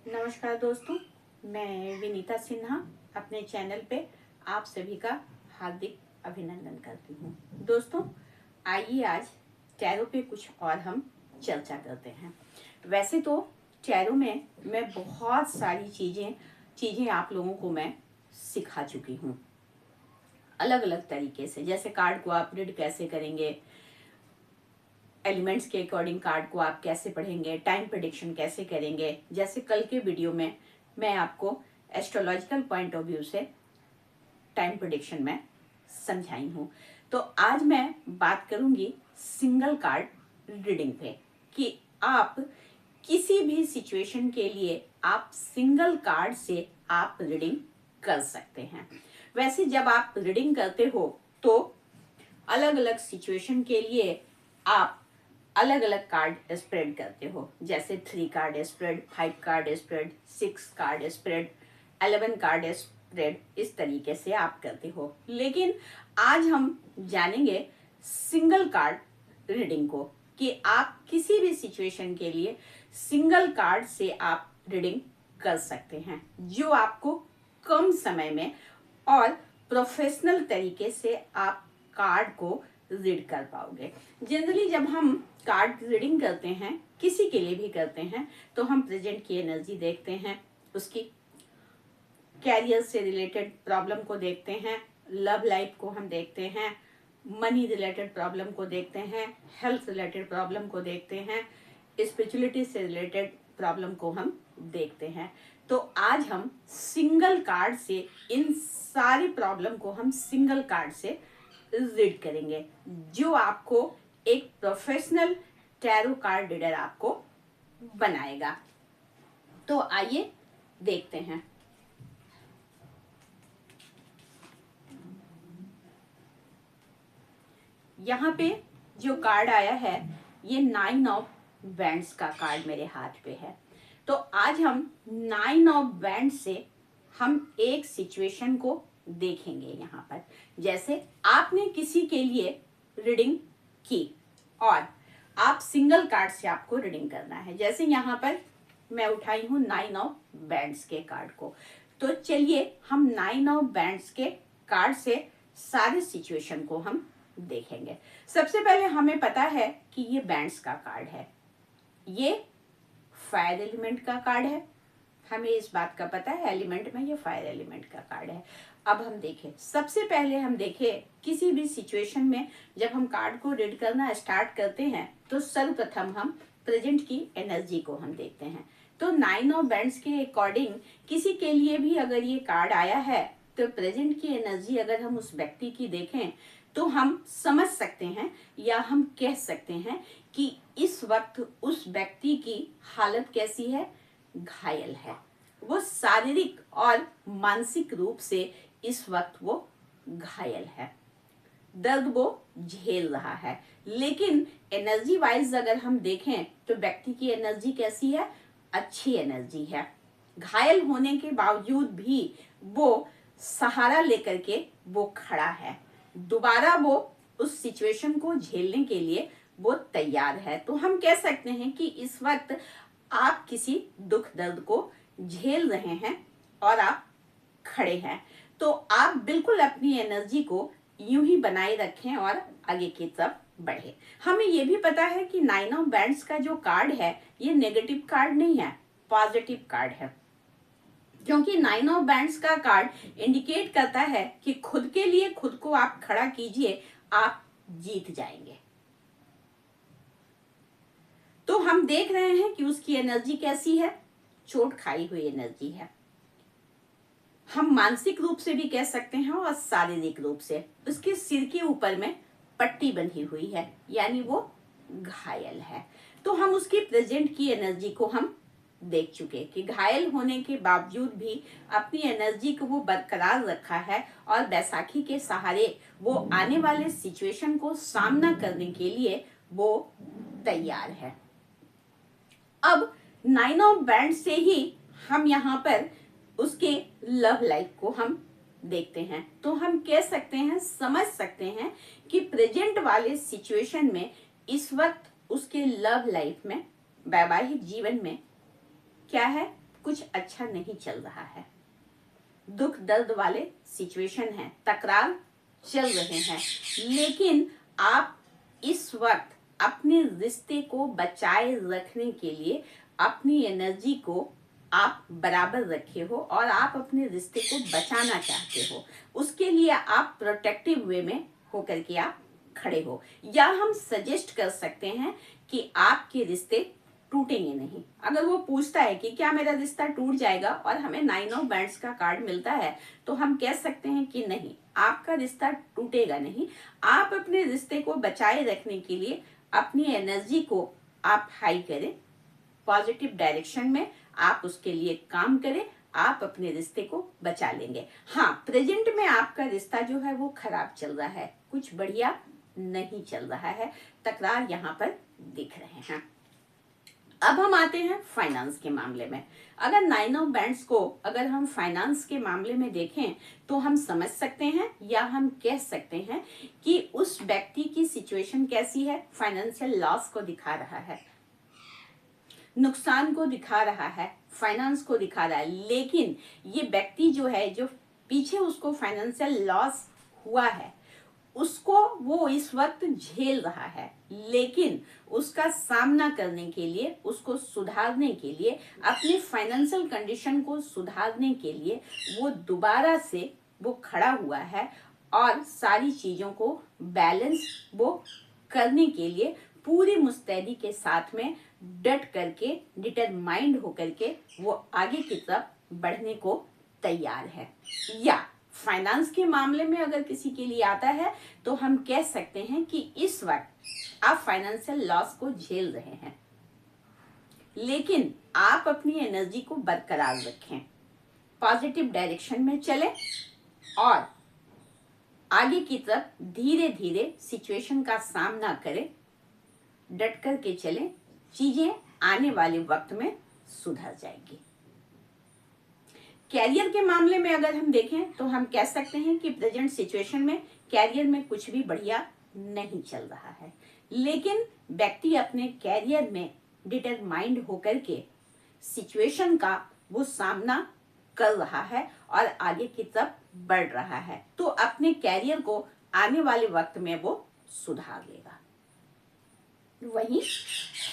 नमस्कार दोस्तों, मैं विनीता सिन्हा अपने चैनल पे आप सभी का हार्दिक अभिनंदन करती हूँ। दोस्तों, आइए आज टैरो पे कुछ और हम चर्चा करते हैं। वैसे तो टैरो में मैं बहुत सारी चीज़ें आप लोगों को मैं सिखा चुकी हूँ अलग अलग तरीके से। जैसे कार्ड को आप रीड कैसे करेंगे, एलिमेंट्स के अकॉर्डिंग कार्ड को आप कैसे पढ़ेंगे, टाइम प्रेडिक्शन कैसे करेंगे। जैसे कल के वीडियो में मैं आपको एस्ट्रोलॉजिकल पॉइंट ऑफ व्यू से टाइम प्रेडिक्शन में समझाई हूँ। तो आज मैं बात करूंगी सिंगल कार्ड रीडिंग पे कि आप किसी भी सिचुएशन के लिए आप सिंगल कार्ड से आप रीडिंग कर सकते हैं। वैसे जब आप रीडिंग करते हो तो अलग अलग सिचुएशन के लिए आप अलग अलग कार्ड स्प्रेड करते हो। जैसे 3 card spread, 5 card spread, 6 card spread, 11 card spread, इस तरीके से आप करते हो। लेकिन आज हम जानेंगे सिंगल कार्ड रीडिंग को कि आप किसी भी सिचुएशन के लिए सिंगल कार्ड से आप रीडिंग कर सकते हैं, जो आपको कम समय में और प्रोफेशनल तरीके से आप कार्ड को रीड कर पाओगे। जनरली जब हम कार्ड रीडिंग करते हैं, किसी के लिए भी करते हैं, तो हम प्रेजेंट की एनर्जी देखते हैं, उसकी कैरियर से रिलेटेड प्रॉब्लम को देखते हैं, लव लाइफ को हम देखते हैं, मनी रिलेटेड प्रॉब्लम को देखते हैं, हेल्थ रिलेटेड प्रॉब्लम को देखते हैं, स्पिरिचुअलिटी से रिलेटेड प्रॉब्लम को हम देखते हैं। तो आज हम सिंगल कार्ड से इन सारी प्रॉब्लम को हम सिंगल कार्ड से रीड करेंगे, जो आपको एक प्रोफेशनल टैरो कार्ड रीडर आपको बनाएगा। तो आइए देखते हैं। यहाँ पे जो कार्ड आया है, ये 9 ऑफ वैंड्स का कार्ड मेरे हाथ पे है। तो आज हम 9 ऑफ वैंड्स से हम एक सिचुएशन को देखेंगे। यहाँ पर जैसे आपने किसी के लिए रीडिंग की और आप सिंगल कार्ड से आपको रीडिंग करना है। जैसे यहाँ पर मैं उठाई हूँ 9 ऑफ वैंड्स के कार्ड को। तो चलिए हम 9 ऑफ वैंड्स के कार्ड से सारे सिचुएशन को हम देखेंगे। सबसे पहले हमें पता है कि ये बैंड्स का कार्ड है, ये फायर एलिमेंट का कार्ड है। हमें इस बात का पता है, एलिमेंट में ये फायर एलिमेंट का कार्ड है। अब हम देखें, सबसे पहले हम देखें किसी भी सिचुएशन में जब हम कार्ड को रीड करना स्टार्ट करते हैं तो सर्वप्रथम हम प्रेजेंट की एनर्जी को हम देखते हैं। तो 9 ऑफ वैंड्स के अकॉर्डिंग किसी के लिए भी अगर ये कार्ड आया है तो प्रेजेंट की एनर्जी अगर हम उस व्यक्ति की देखें तो हम समझ सकते हैं या हम कह सकते हैं कि इस वक्त उस व्यक्ति की हालत कैसी है, घायल है। वो शारीरिक और मानसिक रूप से इस वक्त वो घायल है, दर्द वो झेल रहा है। लेकिन एनर्जी वाइज अगर हम देखें तो व्यक्ति की एनर्जी कैसी है, अच्छी एनर्जी है। घायल होने के बावजूद भी वो सहारा लेकर के वो खड़ा है, दोबारा वो उस सिचुएशन को झेलने के लिए वो तैयार है। तो हम कह सकते हैं कि इस वक्त आप किसी दुख दर्द को झेल रहे हैं और आप खड़े हैं। तो आप बिल्कुल अपनी एनर्जी को यूं ही बनाए रखें और आगे की तरफ बढ़े। हमें ये भी पता है कि 9 ऑफ वैंड्स का जो कार्ड है ये नेगेटिव कार्ड नहीं है, पॉजिटिव कार्ड है। क्योंकि 9 ऑफ वैंड्स का कार्ड इंडिकेट करता है कि खुद के लिए खुद को आप खड़ा कीजिए, आप जीत जाएंगे। तो हम देख रहे हैं कि उसकी एनर्जी कैसी है, चोट खाई हुई एनर्जी है। हम मानसिक रूप से भी कह सकते हैं और शारीरिक रूप से। उसके सिर के ऊपर में पट्टी बंधी हुई है, यानी वो घायल है। तो हम उसकी प्रेजेंट की एनर्जी को हम देख चुके कि घायल होने के बावजूद भी अपनी एनर्जी को वो बरकरार रखा है और बैसाखी के सहारे वो आने वाले सिचुएशन को सामना करने के लिए वो तैयार है। अब 9 ऑफ वैंड से ही हम यहाँ पर उसके लव लाइफ को हम देखते हैं। तो हम कह सकते हैं, समझ सकते हैं कि प्रेजेंट वाले सिचुएशन में इस वक्त उसके लव लाइफ में, वैवाहिक जीवन में क्या है, कुछ अच्छा नहीं चल रहा है, दुख दर्द वाले सिचुएशन है, तकरार चल रहे हैं, लेकिन आप इस वक्त अपने रिश्ते को बचाए रखने के लिए अपनी एनर्जी को आप बराबर रखे हो और आप अपने रिश्ते को बचाना चाहते हो। उसके लिए आप प्रोटेक्टिव वे में होकर के आप खड़े हो, या हम सजेस्ट कर सकते हैं कि आपके रिश्ते टूटेंगे नहीं। अगर वो पूछता है कि क्या मेरा रिश्ता टूट जाएगा और हमें 9 ऑफ बैंड्स का कार्ड मिलता है, तो हम कह सकते हैं कि नहीं, आपका रिश्ता टूटेगा नहीं। आप अपने रिश्ते को बचाए रखने के लिए अपनी एनर्जी को आप हाई करें, पॉजिटिव डायरेक्शन में आप उसके लिए काम करें, आप अपने रिश्ते को बचा लेंगे। हाँ, प्रेजेंट में आपका रिश्ता जो है वो खराब चल रहा है, कुछ बढ़िया नहीं चल रहा है, तकरार यहाँ पर दिख रहे हैं। अब हम आते हैं फाइनेंस के मामले में। अगर 9 ऑफ बैंड्स को अगर हम फाइनेंस के मामले में देखें तो हम समझ सकते हैं या हम कह सकते हैं कि उस व्यक्ति की सिचुएशन कैसी है, फाइनेंशियल लॉस को दिखा रहा है, नुकसान को दिखा रहा है, फाइनेंस को दिखा रहा है। लेकिन ये व्यक्ति जो है, जो पीछे उसको फाइनेंशियल लॉस हुआ है, उसको वो इस वक्त झेल रहा है, लेकिन उसका सामना करने के लिए, उसको सुधारने के लिए, अपनी फाइनेंशियल कंडीशन को सुधारने के लिए वो दोबारा से वो खड़ा हुआ है और सारी चीजों को बैलेंस वो करने के लिए पूरी मुस्तैदी के साथ में डट करके, डिटरमाइंड होकर के वो आगे की तरफ बढ़ने को तैयार है। या फाइनेंस के मामले में अगर किसी के लिए आता है तो हम कह सकते हैं कि इस वक्त आप फाइनेंशियल लॉस को झेल रहे हैं, लेकिन आप अपनी एनर्जी को बरकरार रखें, पॉजिटिव डायरेक्शन में चलें और आगे की तरफ धीरे धीरे सिचुएशन का सामना करें, डट करके चलें, चीजें आने वाले वक्त में सुधर जाएगी। कैरियर के मामले में अगर हम देखें तो हम कह सकते हैं कि प्रेजेंट सिचुएशन में कैरियर में कुछ भी बढ़िया नहीं चल रहा है, लेकिन व्यक्ति अपने कैरियर में डिटरमाइंड होकर के सिचुएशन का वो सामना कर रहा है और आगे की तरफ बढ़ रहा है, तो अपने कैरियर को आने वाले वक्त में वो सुधार लेगा। वहीं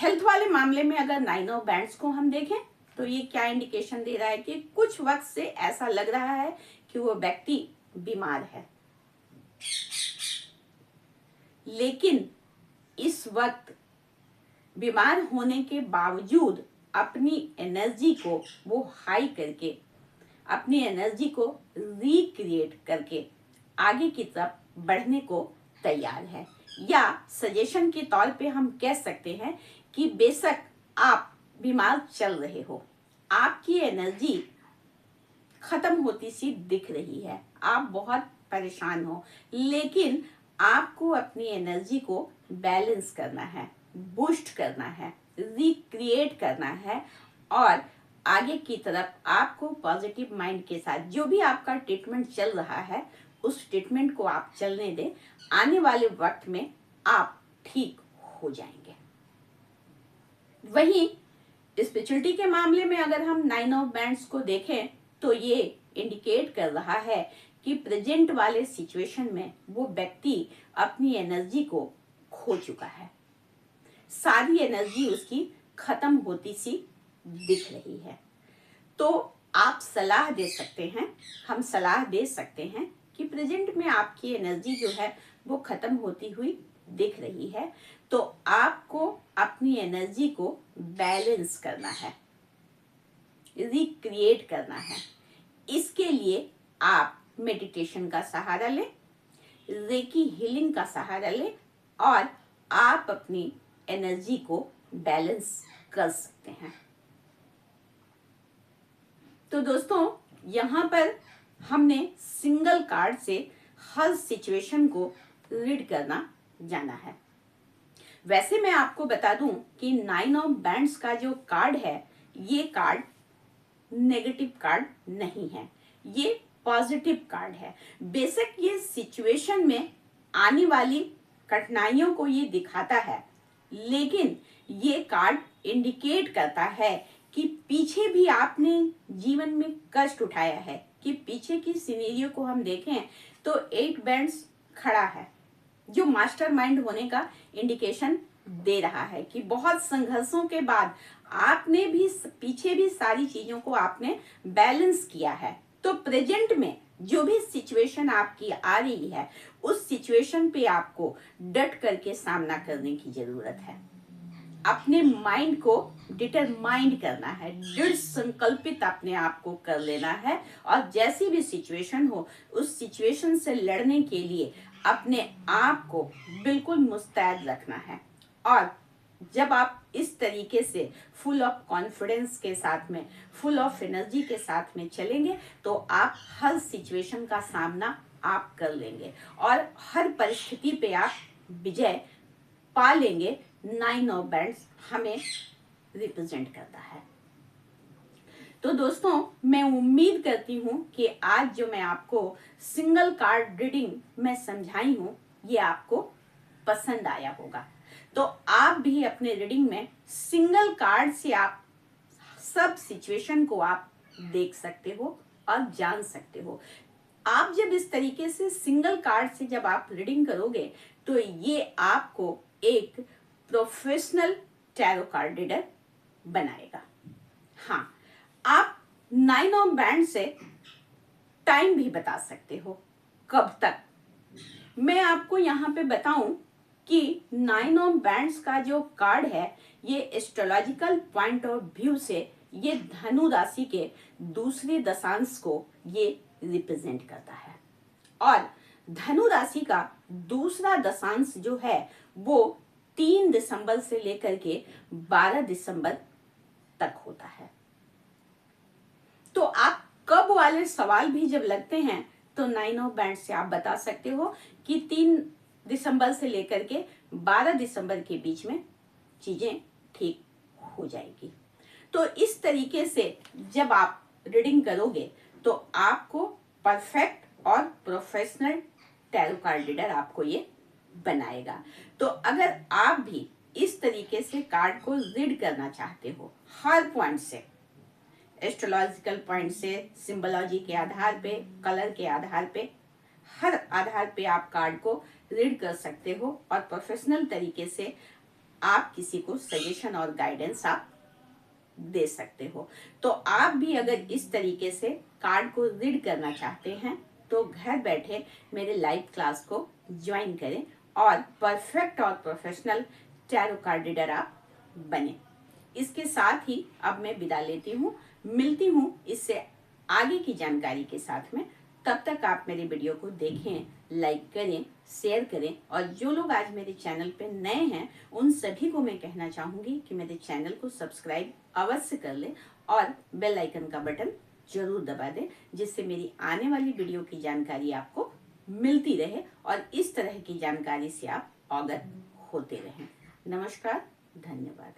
हेल्थ वाले मामले में अगर 9 ऑफ बैंड्स को हम देखें तो ये क्या इंडिकेशन दे रहा है कि कुछ वक्त से ऐसा लग रहा है कि वो व्यक्ति बीमार है, लेकिन इस वक्त बीमार होने के बावजूद अपनी एनर्जी को वो हाई करके, अपनी एनर्जी को रिक्रिएट करके आगे की तरफ बढ़ने को तैयार है। या सजेशन के तौर पे हम कह सकते हैं कि बेशक आप बीमार चल रहे हो, आपकी एनर्जी खत्म होती सी दिख रही है, आप बहुत परेशान हो, लेकिन आपको अपनी एनर्जी को बैलेंस करना है, बूस्ट करना है, रिक्रिएट करना है और आगे की तरफ आपको पॉजिटिव माइंड के साथ जो भी आपका ट्रीटमेंट चल रहा है उस ट्रीटमेंट को आप चलने दें, आने वाले वक्त में आप ठीक हो जाएंगे। वहीं स्पिरिचुअलिटी के मामले में अगर हम 9 ऑफ बैंड्स को देखें तो ये इंडिकेट कर रहा है कि प्रेजेंट वाले सिचुएशन में वो व्यक्ति अपनी एनर्जी को खो चुका है, सारी एनर्जी उसकी खत्म होती सी दिख रही है। तो आप सलाह दे सकते हैं, हम सलाह दे सकते हैं कि प्रेजेंट में आपकी एनर्जी जो है वो खत्म होती हुई दिख रही है, तो आपको अपनी एनर्जी को बैलेंस करना है, रिक्रिएट करना है। इसके लिए आप मेडिटेशन का सहारा लें, रेकी हीलिंग का सहारा लें और आप अपनी एनर्जी को बैलेंस कर सकते हैं। तो दोस्तों, यहाँ पर हमने सिंगल कार्ड से हर सिचुएशन को रीड करना जाना है। वैसे मैं आपको बता दूं कि 9 ऑफ बैंड्स का जो कार्ड है, ये कार्ड नेगेटिव कार्ड नहीं है, ये पॉजिटिव कार्ड है। बेशक ये सिचुएशन में आने वाली कठिनाइयों को ये दिखाता है, लेकिन ये कार्ड इंडिकेट करता है कि पीछे भी आपने जीवन में कष्ट उठाया है, कि पीछे की सिनेरियो को हम देखें तो 8 बैंड्स खड़ा है, जो मास्टरमाइंड होने का इंडिकेशन दे रहा है कि बहुत संघर्षों के बाद आपने भी पीछे भी सारी चीजों को आपने बैलेंस किया है। तो प्रेजेंट में जो भी सिचुएशन आपकी आ रही है, उस सिचुएशन पे आपको डट करके सामना करने की जरूरत है। अपने माइंड को डिटरमाइंड करना है, दृढ़ संकल्पित अपने आप को कर लेना है, और जैसी भी सिचुएशन हो उस सिचुएशन से लड़ने के लिए अपने आप को बिल्कुल मुस्तैद रखना है। और जब आप इस तरीके से फुल ऑफ कॉन्फिडेंस के साथ में, फुल ऑफ एनर्जी के साथ में चलेंगे तो आप हर सिचुएशन का सामना आप कर लेंगे और हर परिस्थिति पे आप विजय पा लेंगे। 9 ऑफ बैंड्स हमें रिप्रेजेंट करता है। तो दोस्तों, मैं उम्मीद करती हूँ कि आज जो मैं आपको सिंगल कार्ड रीडिंग में समझाई हूँ ये आपको पसंद आया होगा। तो आप भी अपने रीडिंग में सिंगल कार्ड से आप सब सिचुएशन को आप देख सकते हो और जान सकते हो। आप जब इस तरीके से सिंगल कार्ड से जब आप रीडिंग करोगे तो ये आपको एक प्रोफेशनल टैरो कार्ड रीडर बनाएगा। हाँ, आप 9 ऑफ बैंड से टाइम भी बता सकते हो, कब तक। मैं आपको यहाँ पे बताऊं कि 9 ऑफ बैंड्स का जो कार्ड है ये एस्ट्रोलॉजिकल पॉइंट ऑफ व्यू से ये धनु राशि के दूसरे दशांश को ये रिप्रेजेंट करता है। और धनु राशि का दूसरा दशांश जो है वो 3 दिसंबर से लेकर के 12 दिसंबर तक होता है। तो आप कब वाले सवाल भी जब लगते हैं तो 9 ऑफ बैंड से आप बता सकते हो कि 3 दिसंबर से लेकर के 12 दिसंबर के बीच में चीजें ठीक हो जाएगी। तो इस तरीके से जब आप रीडिंग करोगे तो आपको परफेक्ट और प्रोफेशनल टैरो कार्ड रीडर आपको ये बनाएगा। तो अगर आप भी इस तरीके से कार्ड को रीड करना चाहते हो हर पॉइंट से, एस्ट्रोलॉजिकल पॉइंट से, सिंबोलॉजी के आधार पे, कलर के आधार पे, हर आधार पे आप कार्ड को रीड कर सकते हो और प्रोफेशनल तरीके से आप किसी को सजेशन और गाइडेंस आप दे सकते हो। तो आप भी अगर इस तरीके से कार्ड को रीड करना चाहते हैं तो घर बैठे मेरे लाइव क्लास को ज्वाइन करें और परफेक्ट और प्रोफेशनल टैरो कार्ड रीडर आप बने। इसके साथ ही अब मैं विदा लेती हूँ, मिलती हूँ इससे आगे की जानकारी के साथ में। तब तक आप मेरे वीडियो को देखें, लाइक करें, शेयर करें, और जो लोग आज मेरे चैनल पे नए हैं उन सभी को मैं कहना चाहूँगी कि मेरे चैनल को सब्सक्राइब अवश्य कर लें और बेल आइकन का बटन जरूर दबा दें, जिससे मेरी आने वाली वीडियो की जानकारी आपको मिलती रहे और इस तरह की जानकारी से आप अवगत होते रहें। नमस्कार, धन्यवाद।